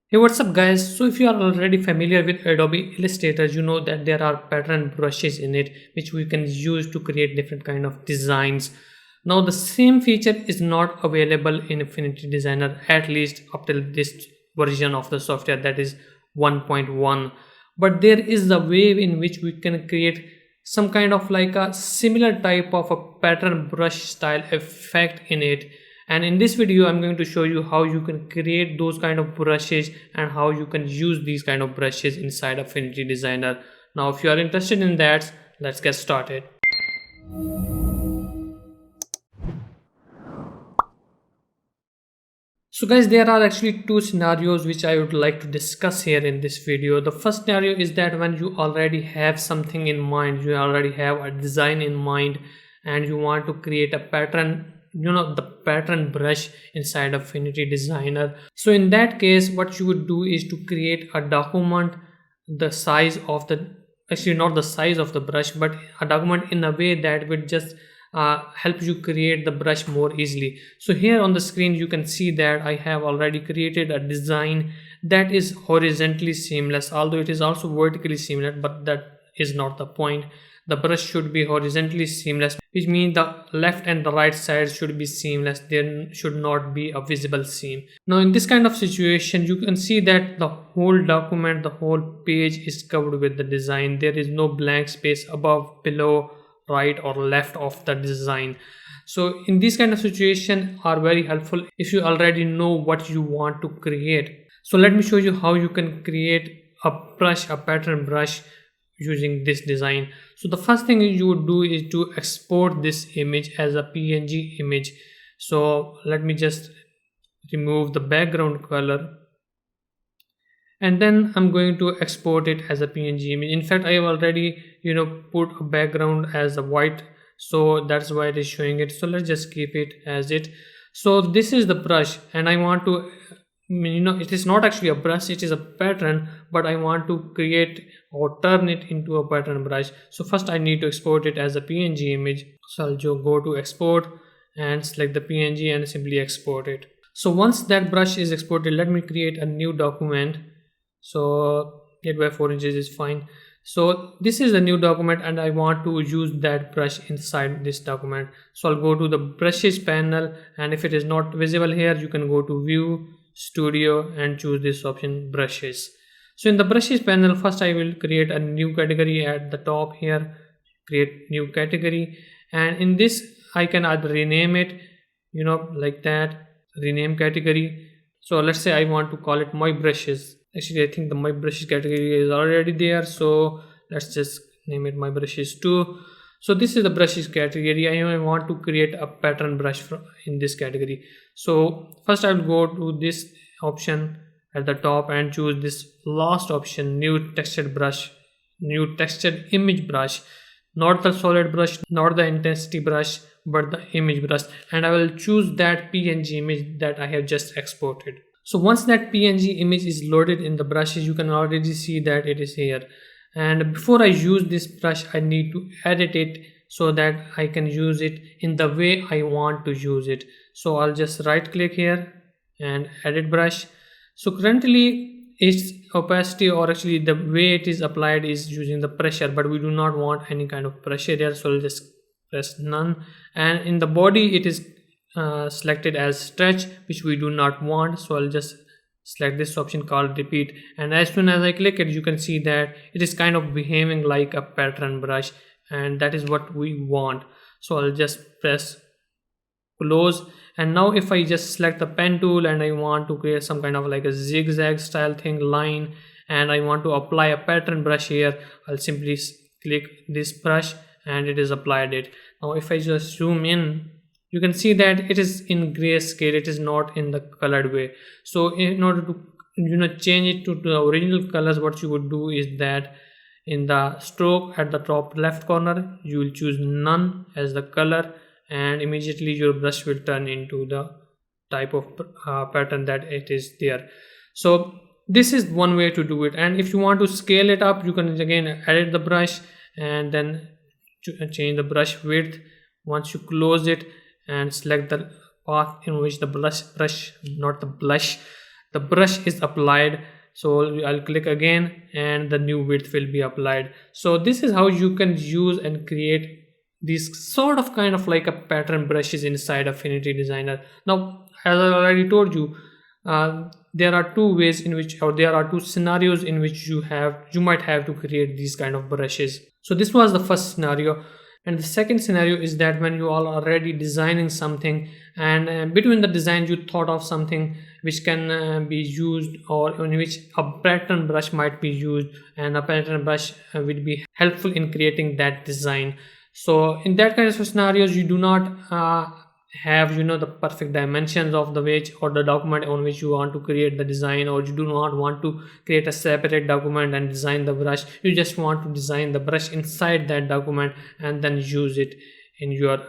Hey, what's up guys? So if you are already familiar with Adobe Illustrator, you know that there are pattern brushes in it which we can use to create different kind of designs. Now the same feature is not available in Affinity Designer, at least up till this version of the software, that is 1.1. But there is a way in which we can create some kind of like a similar type of a pattern brush style effect in it, and in this video I'm going to show you how you can create those kind of brushes and how you can use these kind of brushes inside Affinity Designer. Now if you are interested in that, let's get started. So guys, there are actually two scenarios which I would like to discuss here in this video. The first scenario is that when you already have something in mind, you already have a design in mind and you want to create a pattern, the pattern brush inside Affinity Designer. So in that case, what you would do is to create a document the size of the, actually not the size of the brush, but a document in a way that would just help you create the brush more easily. So here on the screen you can see that I have already created a design that is horizontally seamless, although it is also vertically seamless, but that is not the point. The brush should be horizontally seamless, which means the left and the right side should be seamless. There should not be a visible seam. Now in this kind of situation you can see that the whole document, the whole page is covered with the design. There is no blank space above, below, right or left of the design. So in this kind of situation are very helpful if you already know what you want to create. So let me show you how you can create a brush, a pattern brush using this design. So the first thing you would do is to export this image as a PNG image. So let me just remove the background color, and then I'm going to export it as a PNG image. In fact, I have already put a background as a white, so that's why it is showing it. So let's just keep it as it. So this is the brush, and I want to it is not actually a brush, it is a pattern, but I want to create or turn it into a pattern brush. So first I need to export it as a PNG image. So I'll just go to export and select the PNG and simply export it. So once that brush is exported, let me create a new document. So 8 by 4 inches is fine. So this is a new document and I want to use that brush inside this document. So I'll go to the brushes panel, and if it is not visible here, you can go to view, studio, and choose this option, brushes. So in the brushes panel, first I will create a new category at the top here, create new category, and in this I can either rename it, like that, rename category. So let's say I want to call it my brushes. Actually I think the my brushes category is already there, so let's just name it my brushes too. So this is the brushes category. I want to create a pattern brush in this category. So first I will go to this option at the top and choose this last option, new textured brush, new textured image brush, not the solid brush, not the intensity brush, but the image brush, and I will choose that PNG image that I have just exported. So once that PNG image is loaded in the brushes, you can already see that it is here. And before I use this brush, I need to edit it so that I can use it in the way I want to use it. So I'll just right click here and edit brush. So currently its opacity, or actually the way it is applied, is using the pressure, but we do not want any kind of pressure there, so I'll just press none. And in the body it is selected as stretch, which we do not want, so I'll just select this option called repeat, and as soon as I click it, you can see that it is kind of behaving like a pattern brush, and that is what we want. So I'll just press close, and now if I just select the pen tool and I want to create some kind of like a zigzag style thing, line, and I want to apply a pattern brush here, I'll simply click this brush and it is applied it. Now if I just zoom in, you can see that it is in grayscale, it is not in the colored way. So in order to change it to the original colors, what you would do is that in the stroke at the top left corner, you will choose none as the color, and immediately your brush will turn into the type of pattern that it is there. So this is one way to do it, and if you want to scale it up, you can again edit the brush and then change the brush width. Once you close it and select the path in which the the brush is applied. So I'll click again and the new width will be applied. So this is how you can use and create these sort of kind of like a pattern brushes inside Affinity Designer. Now, as I already told you, there are two ways in which, or there are two scenarios in which you might have to create these kind of brushes. So this was the first scenario. And the second scenario is that when you are already designing something, and between the design you thought of something which can be used, or in which a pattern brush might be used, and a pattern brush will be helpful in creating that design. So in that kind of scenarios, you do not have the perfect dimensions of the page or the document on which you want to create the design, or you do not want to create a separate document and design the brush. You just want to design the brush inside that document and then use it in your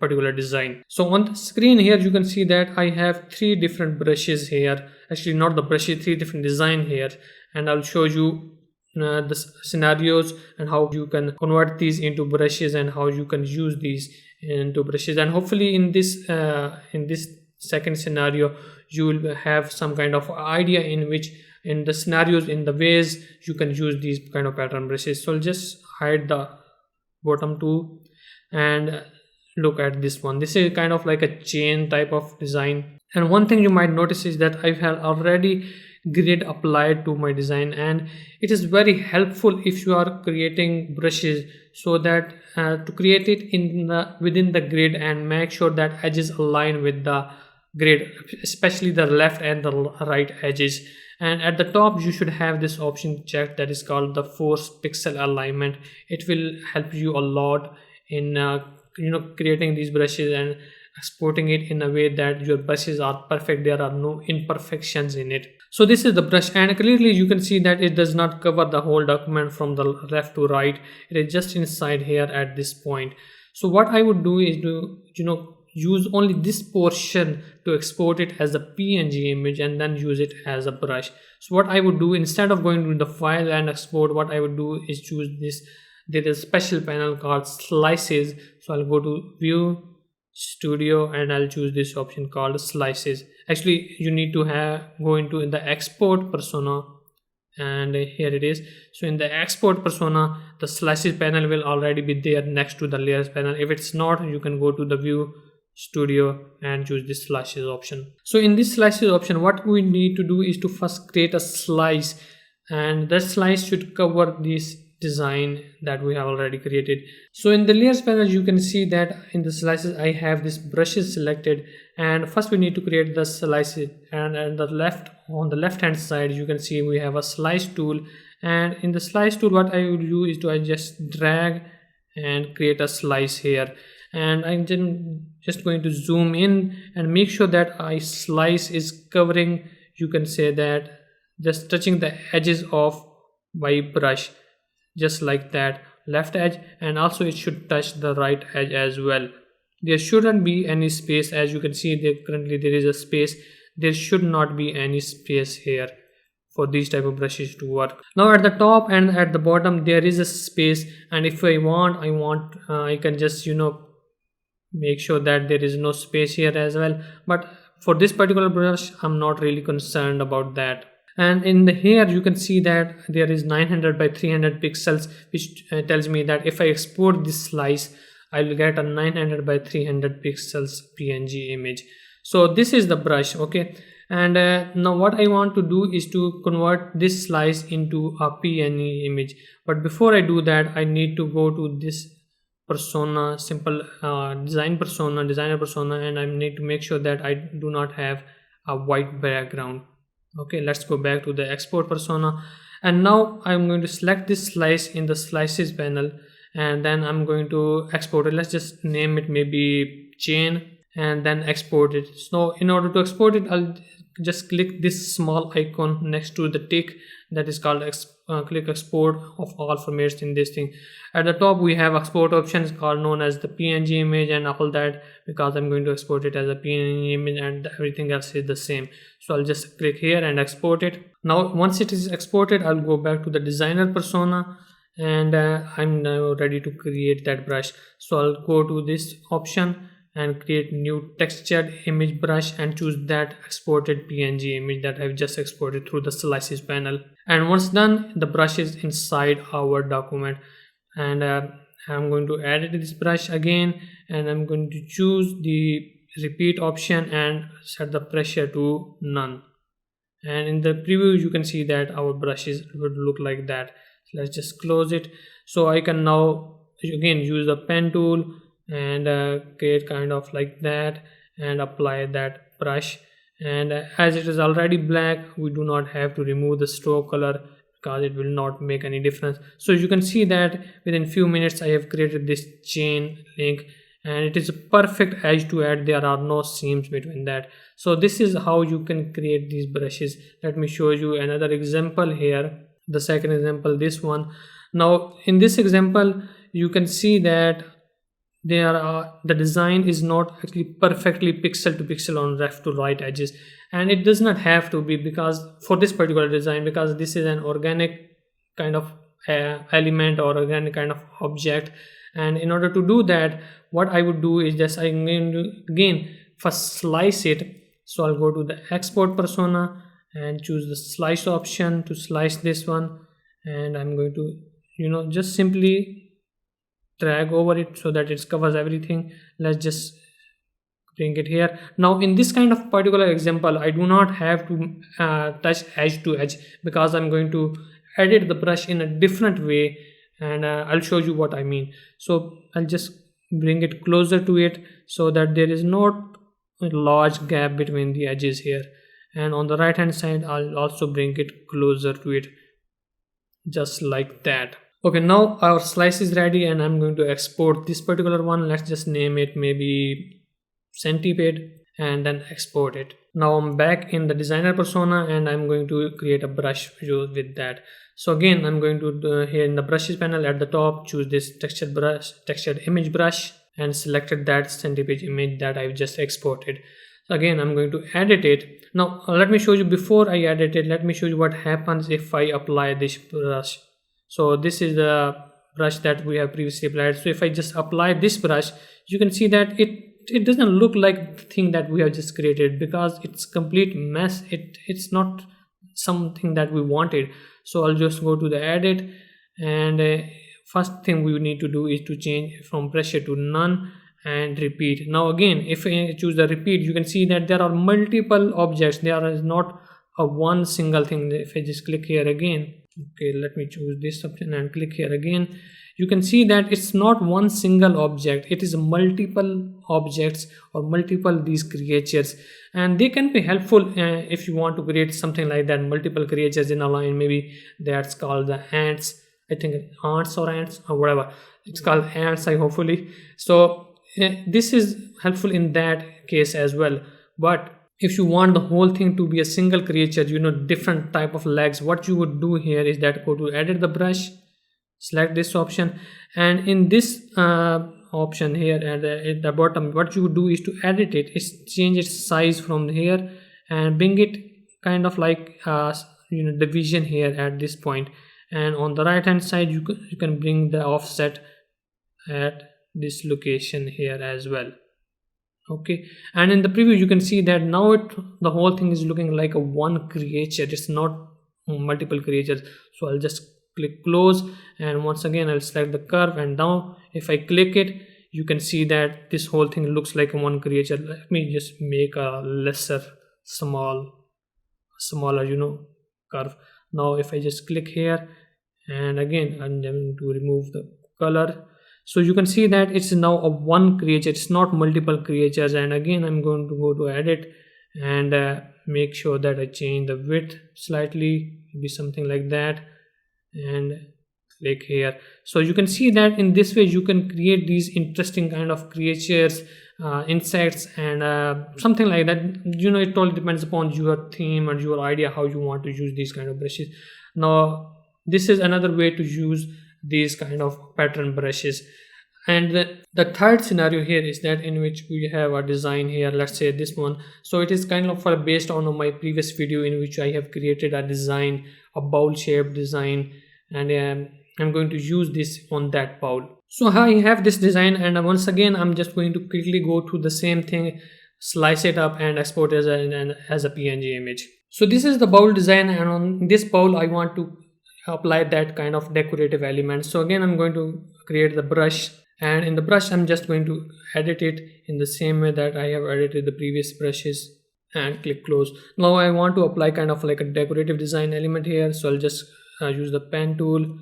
particular design. So on the screen here you can see that I have three different brushes here, actually not the brushes, three different design here, and I'll show you the scenarios and how you can convert these into brushes and how you can use these into brushes. And hopefully in this second scenario you will have some kind of idea in which, in the scenarios, in the ways you can use these kind of pattern brushes. So I'll just hide the bottom two and look at this one. This is kind of like a chain type of design. And one thing you might notice is that I have already grid applied to my design, and it is very helpful if you are creating brushes, so that to create it within the grid and make sure that edges align with the grid, especially the left and the right edges. And at the top you should have this option checked that is called the force pixel alignment. It will help you a lot in creating these brushes and exporting it in a way that your brushes are perfect, there are no imperfections in it. So this is the brush, and clearly you can see that it does not cover the whole document from the left to right. It is just inside here at this point. So what I would do is to use only this portion to export it as a PNG image and then use it as a brush. So what I would do, instead of going to the file and export, what I would do is choose this. There is a special panel called slices. So I'll go to view, studio, and I'll choose this option called slices. Actually you need to go into the export persona, and here it is. So in the export persona, the slices panel will already be there next to the layers panel. If it's not, you can go to the view, studio, and choose this slices option. So in this slices option, what we need to do is to first create a slice, and that slice should cover this design that we have already created. So in the layers panel you can see that in the slices I have this brushes selected, and first we need to create the slices, and on the left hand side you can see we have a slice tool, and in the slice tool what I would do is to just drag and create a slice here, and I'm just going to zoom in and make sure that I slice is covering, you can say that, just touching the edges of my brush, just like that, left edge, and also it should touch the right edge as well. There shouldn't be any space. As you can see there, currently there is a space. There should not be any space here for these type of brushes to work. Now at the top and at the bottom there is a space, and if I can just make sure that there is no space here as well, but for this particular brush I'm not really concerned about that. And in here you can see that there is 900 by 300 pixels, which tells me that if I export this slice I will get a 900 by 300 pixels PNG image. So this is the brush, okay. And now what I want to do is to convert this slice into a PNG image, but before I do that I need to go to this persona, simple designer persona, and I need to make sure that I do not have a white background. Okay, let's go back to the export persona, and now I'm going to select this slice in the slices panel, and then I'm going to export it. Let's just name it maybe chain, and then export it. So in order to export it, I'll just click this small icon next to the tick that is called click export of all formats in this thing. At the top we have export options called known as the PNG image and all that, because I'm going to export it as a PNG image and everything else is the same. So I'll just click here and export it. Now once it is exported, I'll go back to the designer persona, and I'm now ready to create that brush. So I'll go to this option and create new textured image brush and choose that exported PNG image that I've just exported through the slices panel. And once done, the brush is inside our document, and I'm going to edit this brush again, and I'm going to choose the repeat option and set the pressure to none. And in the preview you can see that our brushes would look like that. So let's just close it. So I can now again use the pen tool and create kind of like that and apply that brush. And as it is already black, we do not have to remove the stroke color because it will not make any difference. So you can see that within few minutes I have created this chain link, and it is a perfect edge to add. There are no seams between that. So this is how you can create these brushes. Let me show you another example here. The second example, this one. Now in this example you can see that the design is not actually perfectly pixel to pixel on left to right edges, and it does not have to be because for this particular design, because this is an organic kind of element or organic kind of object. And in order to do that, what I would do is just I'm going to again first slice it. So I'll go to the export persona and choose the slice option to slice this one, and I'm going to just simply drag over it so that it covers everything. Let's just bring it here. Now in this kind of particular example I do not have to touch edge to edge because I'm going to edit the brush in a different way, and I'll show you what I mean. So I'll just bring it closer to it so that there is not a large gap between the edges here, and on the right hand side I'll also bring it closer to it just like that. Okay, now our slice is ready and I'm going to export this particular one. Let's just name it maybe centipede and then export it. Now I'm back in the designer persona and I'm going to create a brush with that. So again I'm going to here in the brushes panel at the top choose this textured image brush and selected that centipede image that I've just exported. So again I'm going to edit it. Now let me show you, before I edit it, let me show you what happens if I apply this brush. So this is the brush that we have previously applied. So if I just apply this brush, you can see that it doesn't look like the thing that we have just created because it's complete mess. It's not something that we wanted. So I'll just go to the edit, and first thing we need to do is to change from pressure to none and repeat. Now again, if I choose the repeat, you can see that there are multiple objects. There is not a one single thing. If I just click here again, okay, let me choose this option and click here again, you can see that it's not one single object, it is multiple objects or multiple these creatures, and they can be helpful if you want to create something like that, multiple creatures in a line. Maybe that's called the ants, I think ants or whatever it's called, ants hopefully. So this is helpful in that case as well. But if you want the whole thing to be a single creature, different type of legs, what you would do here is that go to edit the brush, select this option, and in this option here at the bottom, what you would do is to edit it, is change its size from here and bring it kind of like division here at this point, and on the right hand side you can bring the offset at this location here as well. Okay, and in the preview you can see that now the whole thing is looking like a one creature, it's not multiple creatures. So I'll just click close, and once again I'll select the curve, and now if I click it, you can see that this whole thing looks like a one creature. Let me just make a smaller curve. Now if I just click here, and again I'm going to remove the color, so you can see that it's now a one creature, it's not multiple creatures. And again I'm going to go to edit and make sure that I change the width slightly, maybe something like that, and click here. So you can see that in this way you can create these interesting kind of creatures, insects, and something like that. It all depends upon your theme and your idea how you want to use these kind of brushes. Now this is another way to use these kind of pattern brushes. And the third scenario here is that in which we have a design here, let's say this one. So it is kind of based on my previous video in which I have created a design, a bowl shaped design, and I'm going to use this on that bowl. So I have this design, and once again I'm just going to quickly go to the same thing, slice it up and export as a PNG image. So this is the bowl design, and on this bowl I want to apply that kind of decorative element. So again I'm going to create the brush, and in the brush I'm just going to edit it in the same way that I have edited the previous brushes, and click close. Now I want to apply kind of like a decorative design element here, so I'll just use the pen tool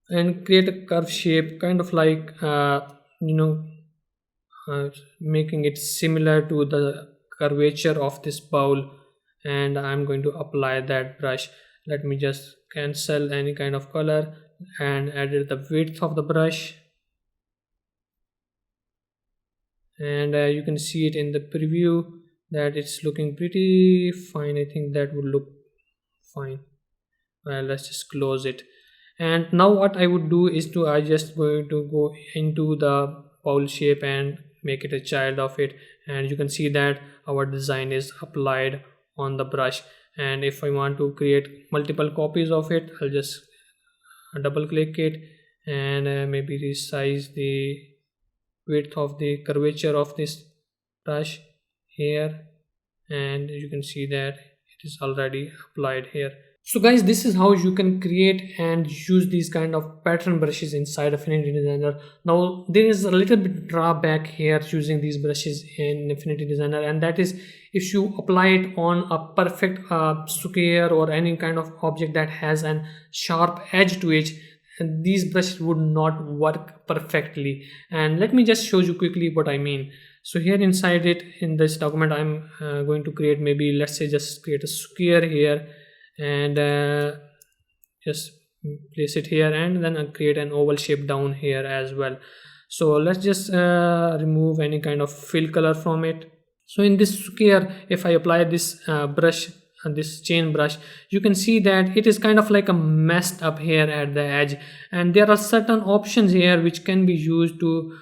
and create a curve shape, kind of like making it similar to the curvature of this bowl, and I'm going to apply that brush. Let me just cancel any kind of color and edit the width of the brush, and you can see it in the preview that it's looking pretty fine. I think that would look fine. Well, let's just close it. And now what I would do is I just going to go into the bowl shape and make it a child of it, and you can see that our design is applied on the brush. And if I want to create multiple copies of it, I'll just double click it and maybe resize the width of the curvature of this brush here, and you can see that it is already applied here. So guys, this is how you can create and use these kind of pattern brushes inside Affinity Designer. Now there is a little bit drawback here using these brushes in Affinity Designer, and that is if you apply it on a perfect square or any kind of object that has a sharp edge to it, and these brushes would not work perfectly. And let me just show you quickly what I mean. So here inside it, in this document, I'm going to create, maybe let's say just create a square here, and just place it here, and then create an oval shape down here as well. So let's just remove any kind of fill color from it. So in this square, if I apply this brush, this chain brush, you can see that it is kind of like a messed up here at the edge, and there are certain options here which can be used to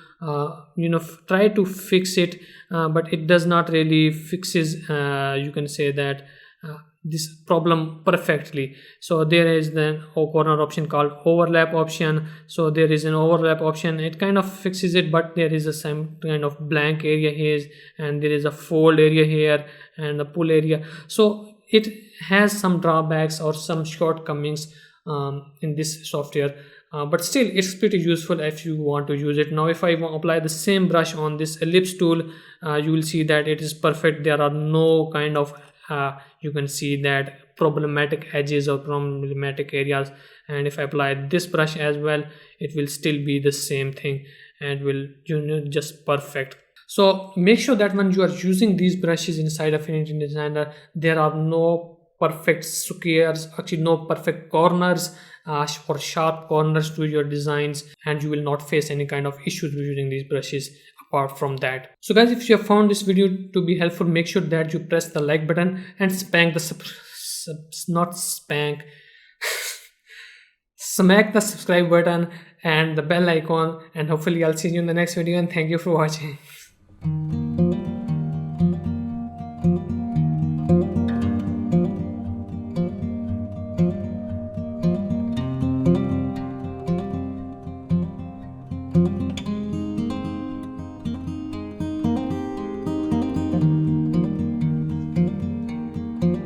try to fix it, but it does not really fixes you can say that this problem perfectly. So there is then a corner option called overlap option. So there is an overlap option, it kind of fixes it, but there is a some kind of blank area here, and there is a fold area here and a pull area. So it has some drawbacks or some shortcomings in this software, but still it's pretty useful if you want to use it. Now if I apply the same brush on this ellipse tool, you will see that it is perfect. There are no kind of you can see that problematic edges or problematic areas, and if I apply this brush as well, it will still be the same thing and will just perfect. So make sure that when you are using these brushes inside Affinity Designer, there are no perfect squares, actually no perfect corners or sharp corners to your designs, and you will not face any kind of issues with using these brushes apart from that. So guys, if you have found this video to be helpful, make sure that you press the like button and spank the smack the subscribe button and the bell icon, and hopefully I'll see you in the next video, and thank you for watching.